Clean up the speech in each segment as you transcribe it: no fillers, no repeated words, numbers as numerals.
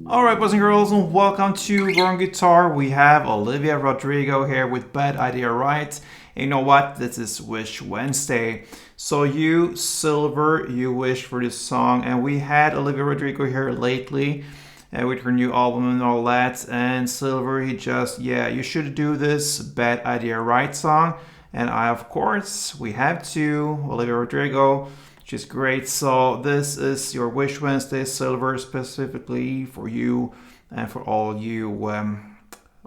Alright, boys and girls, and welcome to Learn Guitar. We have Olivia Rodrigo here with Bad Idea Right. And you know what? This is Wish Wednesday. So you, Silver, you wished for this song, and we had Olivia Rodrigo here lately with her new album and all that. And Silver, he just, yeah, you should do this Bad Idea Right song. And I, of course, we have to, Olivia Rodrigo. She's great. So this is your Wish Wednesday, Silver, specifically for you and for all you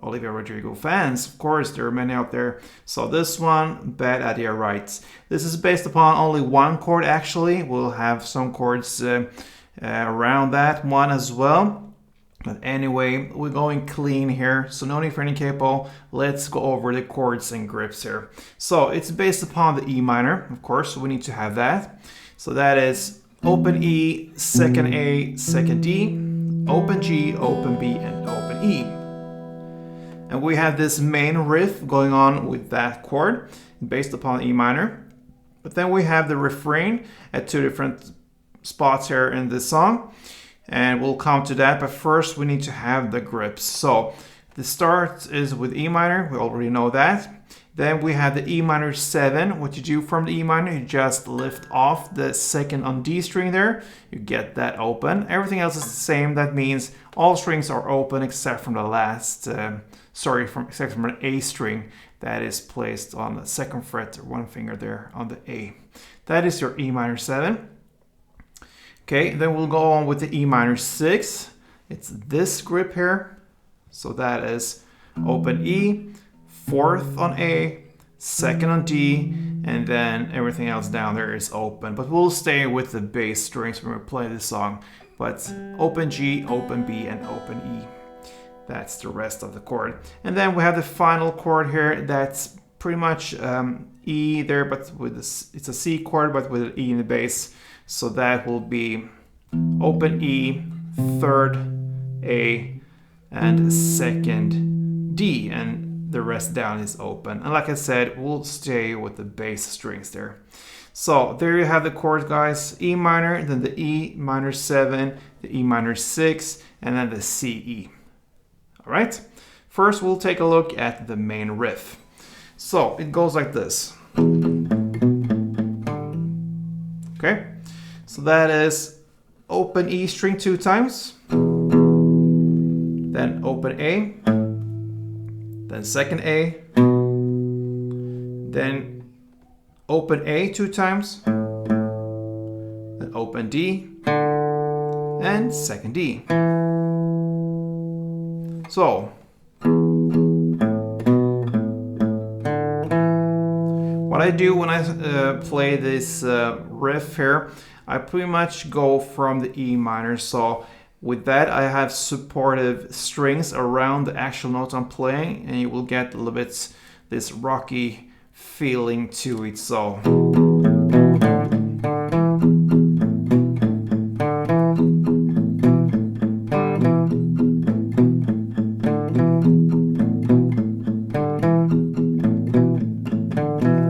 Olivia Rodrigo fans. Of course, there are many out there. So this one, Bad Idea Right. This is based upon only one chord actually. We'll have some chords around that one as well. But anyway, we're going clean here, so no need for any capo. Let's go over the chords and grips here. So it's based upon the E minor, of course, so we need to have that. So that is open E, second A, second D, open G, open B, and open E. And we have this main riff going on with that chord based upon E minor. But then we have the refrain at two different spots here in this song. And we'll come to that, but first we need to have the grips. So the start is with E minor, we already know that. Then we have the E minor 7. What you do from the E minor, you just lift off the second on D string there. You get that open. Everything else is the same. That means all strings are open except from the last, except from an A string that is placed on the second fret or one finger there on the A. That is your E minor 7. Okay, then we'll go on with the E minor 6. It's this grip here. So that is open E, fourth on A, second on D, and then everything else down there is open. But we'll stay with the bass strings when we play this song. But open G, open B, and open E. That's the rest of the chord. And then we have the final chord here. That's pretty much E there, but with this, it's a C chord, but with an E in the bass. So that will be open E, third A, and second D, and the rest down is open. And like I said, we'll stay with the bass strings there. So there you have the chords, guys. E minor, then the E minor 7, the E minor 6, and then the C E. All right. First, we'll take a look at the main riff. So it goes like this. Okay. So that is open E string 2 times, then open A, then second A, then open A 2 times, then open D, and second D. So, what I do when I play this riff here, I pretty much go from the E minor. So with that, I have supportive strings around the actual note I'm playing, and you will get a little bit this rocky feeling to it. So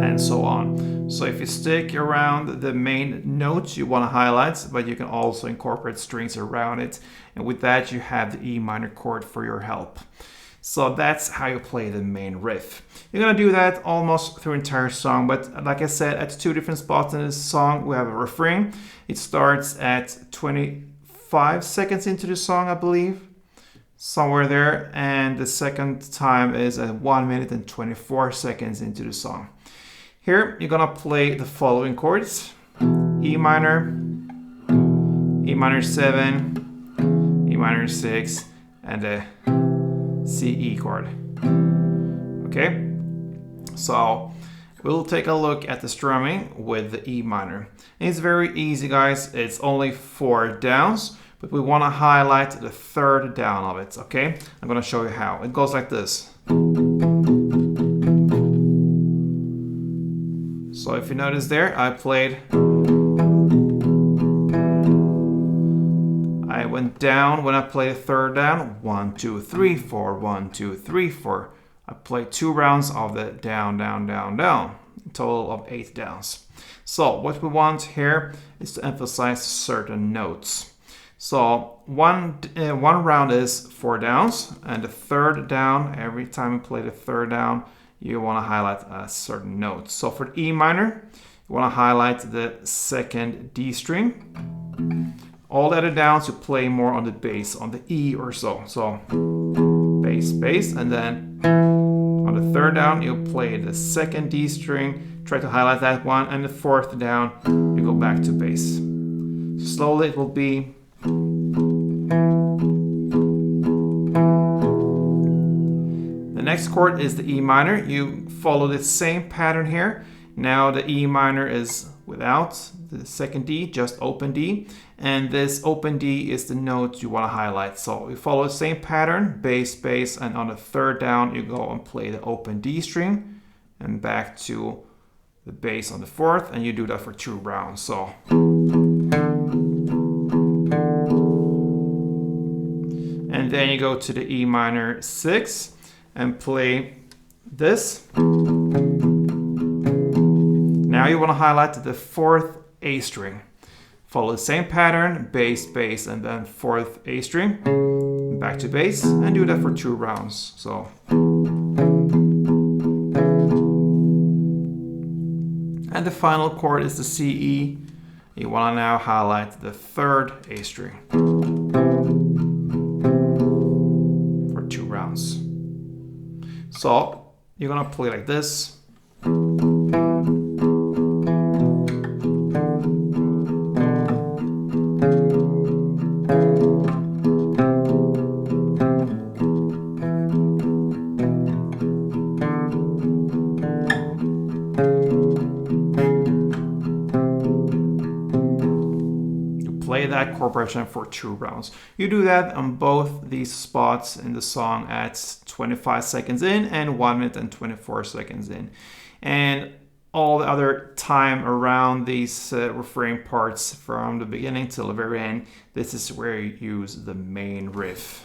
and so on. So if you stick around the main note you want to highlight, but you can also incorporate strings around it. And with that, you have the E minor chord for your help. So that's how you play the main riff. You're gonna do that almost through the entire song, but like I said, at two different spots in this song, we have a refrain. It starts at 25 seconds into the song, I believe, somewhere there. And the second time is at 1 minute and 24 seconds into the song. Here, you're gonna play the following chords: E minor, E minor 7, E minor 6, and the C E chord. Okay, so we'll take a look at the strumming with the E minor. And it's very easy, guys. It's only 4 downs, but we want to highlight the 3rd down of it, okay? I'm going to show you how. It goes like this. So if you notice there, I went down when I played the 3rd down. 1, 2, 3, 4, 1, 2, 3, 4. I played 2 rounds of the down, down, down, down. A total of 8 downs. So what we want here is to emphasize certain notes. So one round is 4 downs, and the 3rd down, every time you play the 3rd down, you want to highlight a certain note. So for the E minor, you want to highlight the 2nd D string. All the other downs, you play more on the bass, on the E or so. So bass, bass, and then on the 3rd down, you play the 2nd D string, try to highlight that one, and the 4th down, you go back to bass. Slowly it will be. The next chord is the E minor. You follow the same pattern here. Now the E minor is without the 2nd D, just open D. And this open D is the note you want to highlight. So you follow the same pattern, bass, bass, and on the 3rd down, you go and play the open D string and back to the bass on the 4th, and you do that for 2 rounds. So. And then you go to the E minor 6 and play this. Now you want to highlight the 4th A string. Follow the same pattern, bass, bass, and then 4th A string, back to bass, and do that for 2 rounds. So. And the final chord is the C, E. You want to now highlight the 3rd A string for 2 rounds. So you're gonna play like this. Play that chord progression for 2 rounds. You do that on both these spots in the song at 25 seconds in and 1 minute and 24 seconds in. And all the other time around these refrain parts from the beginning till the very end, this is where you use the main riff.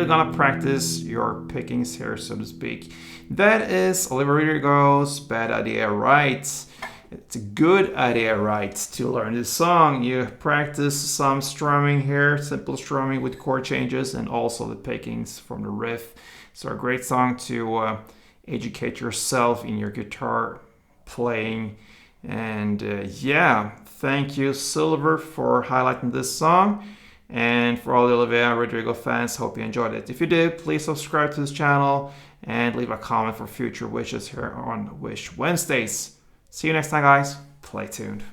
Gonna practice your pickings here, so to speak. That is Olivia Rodrigo's Bad Idea Right. It's a good idea, right, to learn this song. You practice some strumming here, simple strumming with chord changes, and also the pickings from the riff. So a great song to educate yourself in your guitar playing. And yeah, thank you, Silver, for highlighting this song. And for all the Olivia Rodrigo fans, hope you enjoyed it. If you did, please subscribe to this channel and leave a comment for future wishes here on Wish Wednesdays. See you next time, guys. Play tuned.